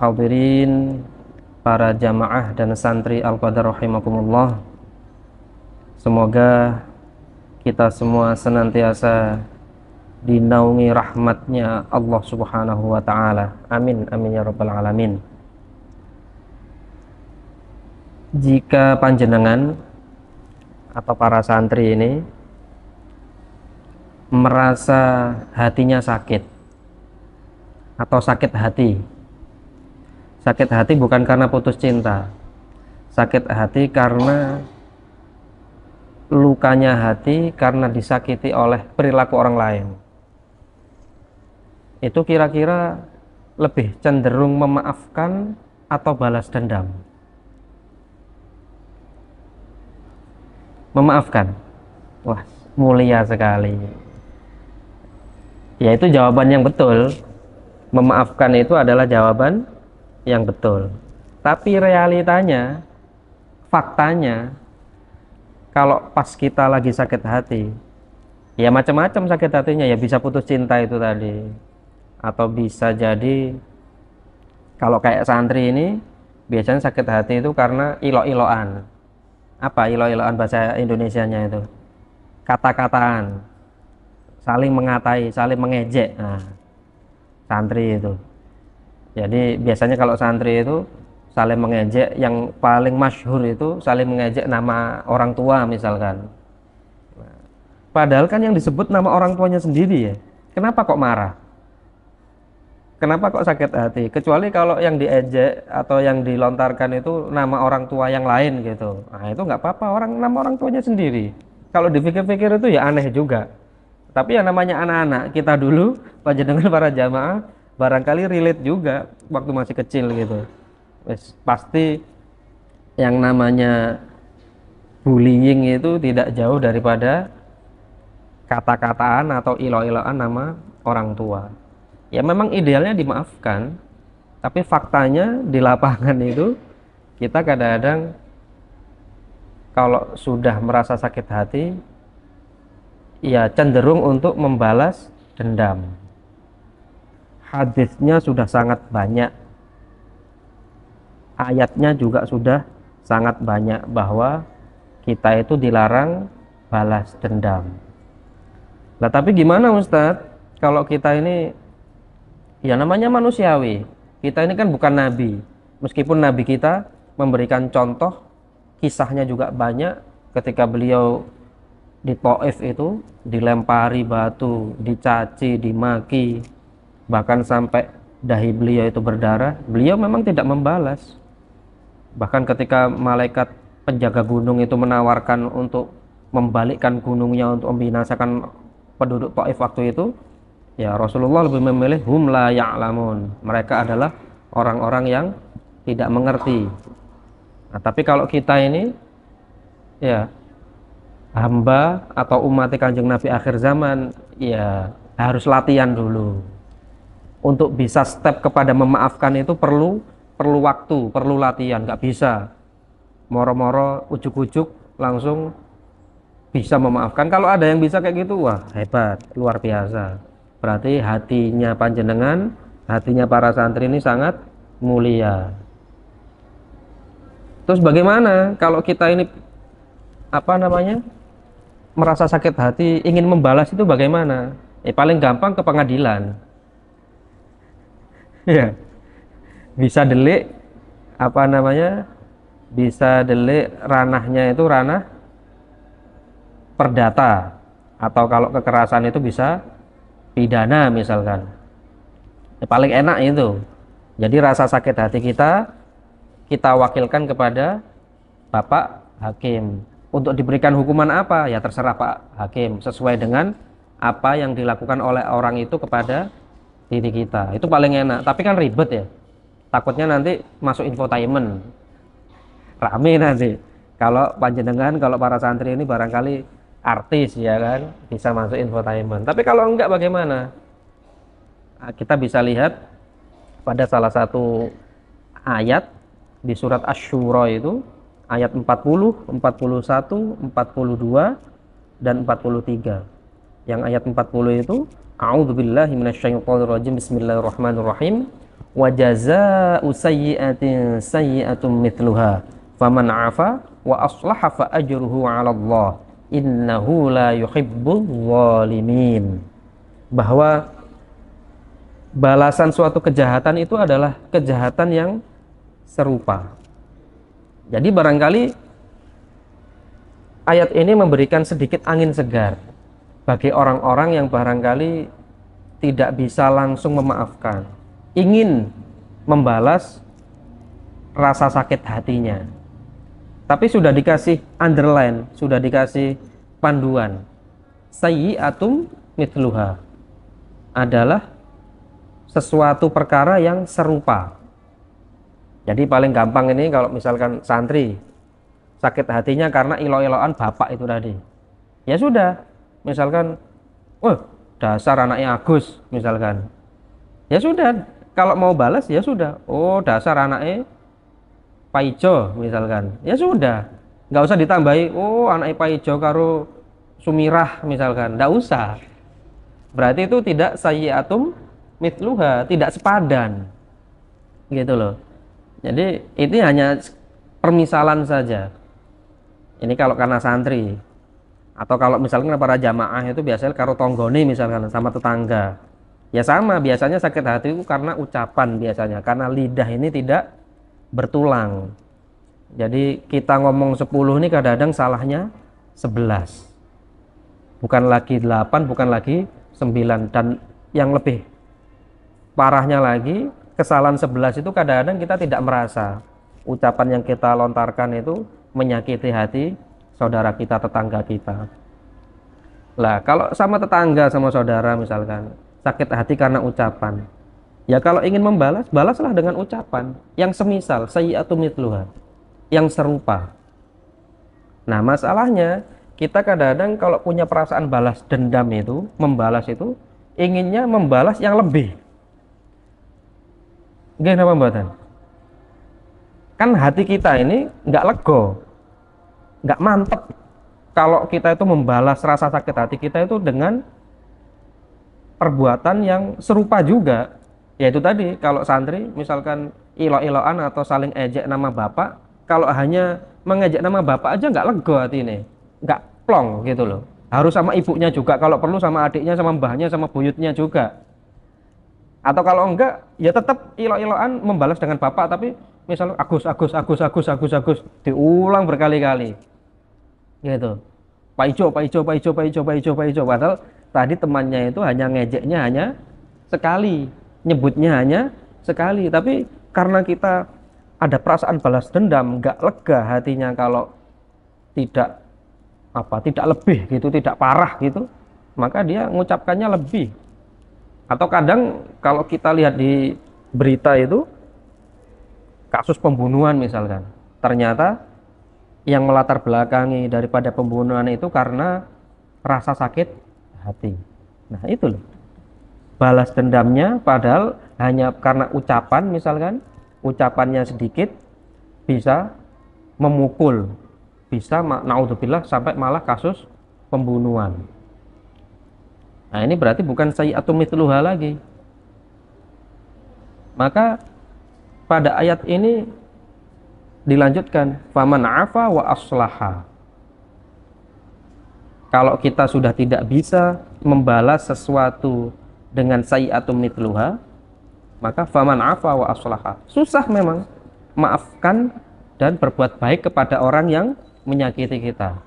Hadirin para jamaah dan santri Al-Qadar rahimakumullah. Semoga kita semua senantiasa dinaungi rahmatnya Allah subhanahu wa ta'ala. Amin, amin ya rabbal alamin. Jika panjenengan atau para santri ini merasa hatinya sakit atau sakit hati. Sakit hati bukan karena putus cinta. Sakit hati karena lukanya hati karena disakiti oleh perilaku orang lain. Itu kira-kira lebih cenderung memaafkan atau balas dendam? Memaafkan. Wah, mulia sekali. Ya, itu jawaban yang betul. Memaafkan itu adalah jawaban yang betul. Tapi realitanya, faktanya, kalau pas kita lagi sakit hati, ya macam-macam sakit hatinya, ya bisa putus cinta itu tadi, atau bisa jadi kalau kayak santri ini biasanya sakit hati itu karena ilo-iloan. Apa ilo-iloan bahasa Indonesianya itu? Kata-kataan, saling mengatai, saling mengejek. Nah, santri itu. Jadi biasanya kalau santri itu saling mengejek, yang paling masyhur itu saling mengejek nama orang tua misalkan. Padahal kan yang disebut nama orang tuanya sendiri ya. Kenapa kok marah? Kenapa kok sakit hati? Kecuali kalau yang diejek atau yang dilontarkan itu nama orang tua yang lain gitu. Nah itu nggak apa-apa, nama orang tuanya sendiri. Kalau dipikir-pikir itu ya aneh juga. Tapi yang namanya anak-anak kita dulu, panjenengan para jamaah, barangkali relate juga waktu masih kecil gitu. Pasti yang namanya bullying itu tidak jauh daripada kata-kataan atau ilo-iloan nama orang tua. Ya memang idealnya dimaafkan, tapi faktanya di lapangan itu kita kadang-kadang kalau sudah merasa sakit hati, ya cenderung untuk membalas dendam. Hadisnya sudah sangat banyak, ayatnya juga sudah sangat banyak bahwa kita itu dilarang balas dendam. Nah tapi gimana Ustadz kalau kita ini, ya namanya manusiawi, kita ini kan bukan nabi, meskipun nabi kita memberikan contoh, kisahnya juga banyak. Ketika beliau di Taif itu dilempari batu, dicaci, dimaki, bahkan sampai dahi beliau itu berdarah, beliau memang tidak membalas. Bahkan ketika malaikat penjaga gunung itu menawarkan untuk membalikkan gunungnya untuk membinasakan penduduk Taif waktu itu, ya Rasulullah lebih memilih hum la ya'lamun, mereka adalah orang-orang yang tidak mengerti. Nah, tapi kalau kita ini ya hamba atau umat Kanjeng Nabi akhir zaman, ya harus latihan dulu. Untuk bisa step kepada memaafkan itu perlu waktu, perlu latihan. Nggak bisa moro-moro ujuk-ujuk langsung bisa memaafkan. Kalau ada yang bisa kayak gitu, wah hebat, luar biasa. Berarti hatinya panjenengan, hatinya para santri ini sangat mulia. Terus bagaimana kalau kita ini merasa sakit hati, ingin membalas itu bagaimana? Paling gampang ke pengadilan. Ya, bisa delik bisa delik ranahnya itu ranah perdata, atau kalau kekerasan itu bisa pidana misalkan. Paling enak itu. Jadi rasa sakit hati kita wakilkan kepada Bapak Hakim. Untuk diberikan hukuman apa? Ya terserah Pak Hakim, sesuai dengan apa yang dilakukan oleh orang itu kepada diri kita. Itu paling enak. Tapi kan ribet ya. Takutnya nanti masuk infotainment. Rame nanti. Kalau panjenengan, kalau para santri ini barangkali artis ya kan, bisa masuk infotainment. Tapi kalau enggak bagaimana? Nah, kita bisa lihat pada salah satu ayat di surat Asy-Syura itu, ayat 40, 41, 42 dan 43. Yang ayat 40 itu, a'udzubillahi minasyaitonirrajim, bismillahirrahmanirrahim, wa jazaa'u sayyi'atin sayyi'atun mithluha faman 'afa wa aslaha fa ajruhu 'ala Allah innahu la yuhibbul zalimin. Bahwa balasan suatu kejahatan itu adalah kejahatan yang serupa. Jadi barangkali ayat ini memberikan sedikit angin segar bagi orang-orang yang barangkali tidak bisa langsung memaafkan, ingin membalas rasa sakit hatinya, tapi sudah dikasih underline, sudah dikasih panduan. Sayyi'atum mithluha adalah sesuatu perkara yang serupa. Jadi paling gampang ini kalau misalkan santri sakit hatinya karena ilo-iloan bapak itu tadi, ya sudah, misalkan, wah dasar anaknya Agus misalkan, ya sudah, kalau mau balas ya sudah, oh dasar anaknya Pak Ijo misalkan, ya sudah, nggak usah ditambahi, oh anaknya Pak Ijo karo Sumirah misalkan, nggak usah. Berarti itu tidak sayyi'atum mithluha, tidak sepadan, gitu loh. Jadi ini hanya permisalan saja. Ini kalau karena santri, atau kalau misalkan para jamaah itu biasanya karo tonggone misalkan sama tetangga, ya sama, biasanya sakit hati itu karena ucapan, biasanya karena lidah ini tidak bertulang. Jadi kita ngomong 10 ini kadang-kadang salahnya 11, bukan lagi 8, bukan lagi 9. Dan yang lebih parahnya lagi, kesalahan 11 itu kadang-kadang kita tidak merasa ucapan yang kita lontarkan itu menyakiti hati saudara kita, tetangga kita. Lah kalau sama tetangga, sama saudara misalkan sakit hati karena ucapan, ya kalau ingin membalas, balaslah dengan ucapan yang semisal sayyi'atu mithluha, yang serupa. Nah masalahnya kita kadang-kadang kalau punya perasaan balas dendam itu, membalas itu, inginnya membalas yang lebih. Gimana pembuatan? Kan hati kita ini nggak lego, nggak mantep kalau kita itu membalas rasa sakit hati kita itu dengan perbuatan yang serupa juga. Yaitu tadi, kalau santri misalkan ilo-iloan atau saling ejek nama bapak, kalau hanya mengejek nama bapak aja nggak lego hati ini, nggak plong gitu loh. Harus sama ibunya juga, kalau perlu sama adiknya, sama mbahnya, sama buyutnya juga. Atau kalau enggak, ya tetap ilo-iloan membalas dengan bapak, tapi misalnya Agus diulang berkali-kali gitu. Pak Ijo, Pak Ijo, Pak Ijo, Pak Ijo, Pak Ijo, Pak Ijo, padahal tadi temannya itu hanya ngejeknya hanya sekali, nyebutnya hanya sekali, tapi karena kita ada perasaan balas dendam, nggak lega hatinya kalau tidak tidak lebih gitu, tidak parah gitu, maka dia mengucapkannya lebih. Atau kadang kalau kita lihat di berita itu kasus pembunuhan misalkan, ternyata yang melatar belakangi daripada pembunuhan itu karena rasa sakit hati. Nah itu loh, balas dendamnya padahal hanya karena ucapan, misalkan ucapannya sedikit bisa memukul, bisa naudzubillah sampai malah kasus pembunuhan. Nah ini berarti bukan sayyi'atu mithluha lagi. Maka pada ayat ini dilanjutkan, faman afa wa aslaha. Kalau kita sudah tidak bisa membalas sesuatu dengan sayyi'atu mithluha, maka faman afa wa aslaha. Susah memang maafkan dan berbuat baik kepada orang yang menyakiti kita.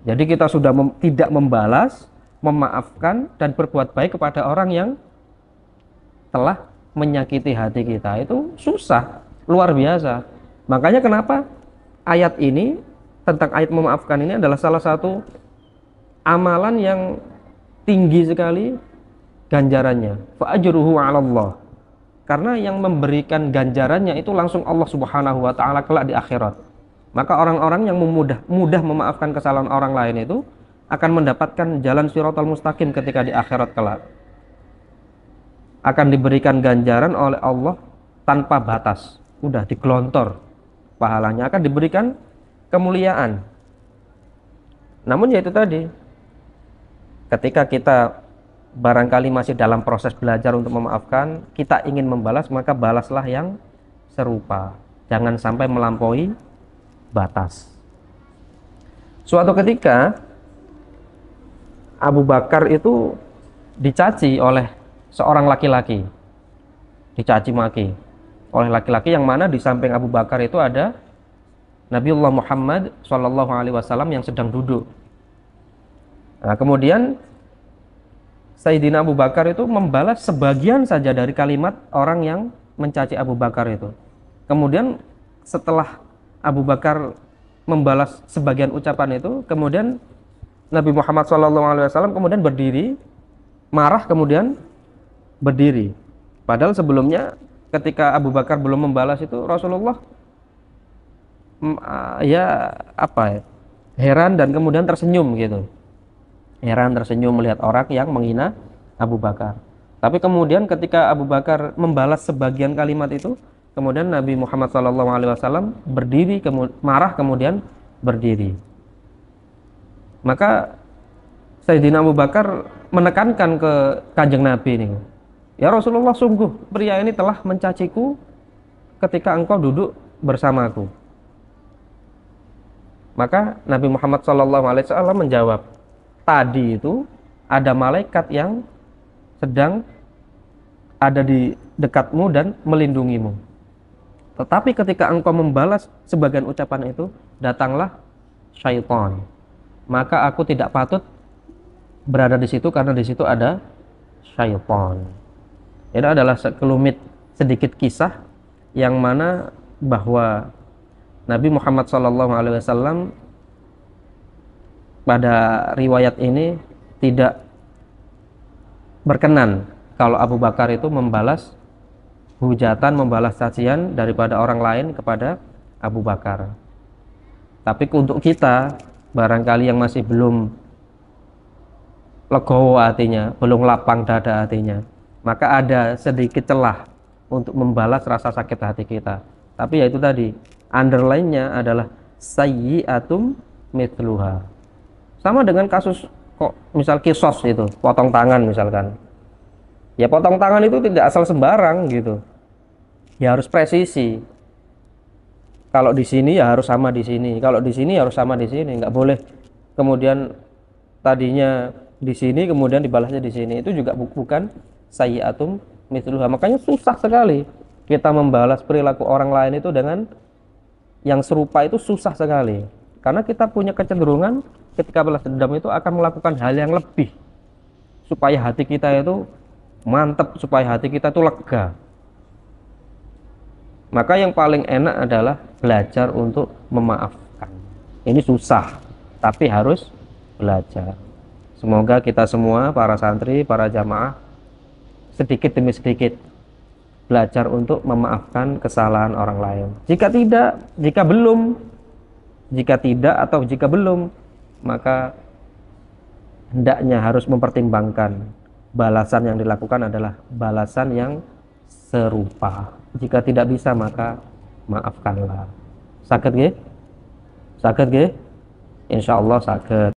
Jadi kita sudah tidak membalas, memaafkan dan berbuat baik kepada orang yang telah menyakiti hati kita, itu susah, luar biasa. Makanya kenapa ayat ini, tentang ayat memaafkan ini, adalah salah satu amalan yang tinggi sekali ganjarannya, fa ajruhu 'ala Allah. Karena yang memberikan ganjarannya itu langsung Allah Subhanahu wa taala kelak di akhirat. Maka orang-orang yang mudah memaafkan kesalahan orang lain itu akan mendapatkan jalan Shiratal Mustaqim ketika di akhirat kelak. Akan diberikan ganjaran oleh Allah tanpa batas. Udah digelontor pahalanya, akan diberikan kemuliaan. Namun yaitu tadi, ketika kita barangkali masih dalam proses belajar untuk memaafkan, kita ingin membalas, maka balaslah yang serupa. Jangan sampai melampaui batas. Suatu ketika Abu Bakar itu dicaci oleh seorang laki-laki, dicaci maki oleh laki-laki, yang mana di samping Abu Bakar itu ada Nabiullah Muhammad SAW yang sedang duduk. Nah, kemudian Sayyidina Abu Bakar itu membalas sebagian saja dari kalimat orang yang mencaci Abu Bakar itu. Kemudian setelah Abu Bakar membalas sebagian ucapan itu, kemudian Nabi Muhammad SAW kemudian berdiri, marah, kemudian berdiri. Padahal sebelumnya ketika Abu Bakar belum membalas itu, Rasulullah heran dan kemudian tersenyum gitu. Heran, tersenyum melihat orang yang menghina Abu Bakar. Tapi kemudian ketika Abu Bakar membalas sebagian kalimat itu, kemudian Nabi Muhammad SAW berdiri, marah, kemudian berdiri. Maka Sayyidina Abu Bakar menekankan ke Kanjeng Nabi ini, ya Rasulullah, sungguh pria ini telah mencaciku ketika engkau duduk bersamaku. Maka Nabi Muhammad SAW menjawab, tadi itu ada malaikat yang sedang ada di dekatmu dan melindungimu. Tetapi ketika engkau membalas sebagian ucapan itu, datanglah syaitan. Maka aku tidak patut berada di situ karena di situ ada syaitan. Itu adalah sekelumit sedikit kisah yang mana bahwa Nabi Muhammad SAW pada riwayat ini tidak berkenan kalau Abu Bakar itu membalas hujatan, membalas cacian daripada orang lain kepada Abu Bakar. Tapi untuk kita barangkali yang masih belum legowo hatinya, belum lapang dada hatinya, maka ada sedikit celah untuk membalas rasa sakit hati kita. Tapi ya itu tadi, underline-nya adalah sayyi'atum mithluha. Sama dengan kasus kok misal kisos itu, potong tangan misalkan. Ya potong tangan itu tidak asal sembarang gitu. Ya harus presisi. Kalau di sini ya harus sama di sini. Kalau di sini harus sama di sini. Nggak boleh kemudian tadinya di sini kemudian dibalasnya di sini. Itu juga bukan sayyi'atum mithluha. Makanya susah sekali kita membalas perilaku orang lain itu dengan yang serupa, itu susah sekali. Karena kita punya kecenderungan ketika balas dendam itu akan melakukan hal yang lebih supaya hati kita itu mantap, supaya hati kita itu lega. Maka yang paling enak adalah belajar untuk memaafkan. Ini susah, tapi harus belajar. Semoga kita semua, para santri, para jamaah, sedikit demi sedikit belajar untuk memaafkan kesalahan orang lain. Jika tidak atau jika belum, maka hendaknya harus mempertimbangkan balasan yang dilakukan adalah balasan yang serupa. Jika tidak bisa, maka maafkanlah. Sakit nggih? Sakit nggih? Insyaallah sakit.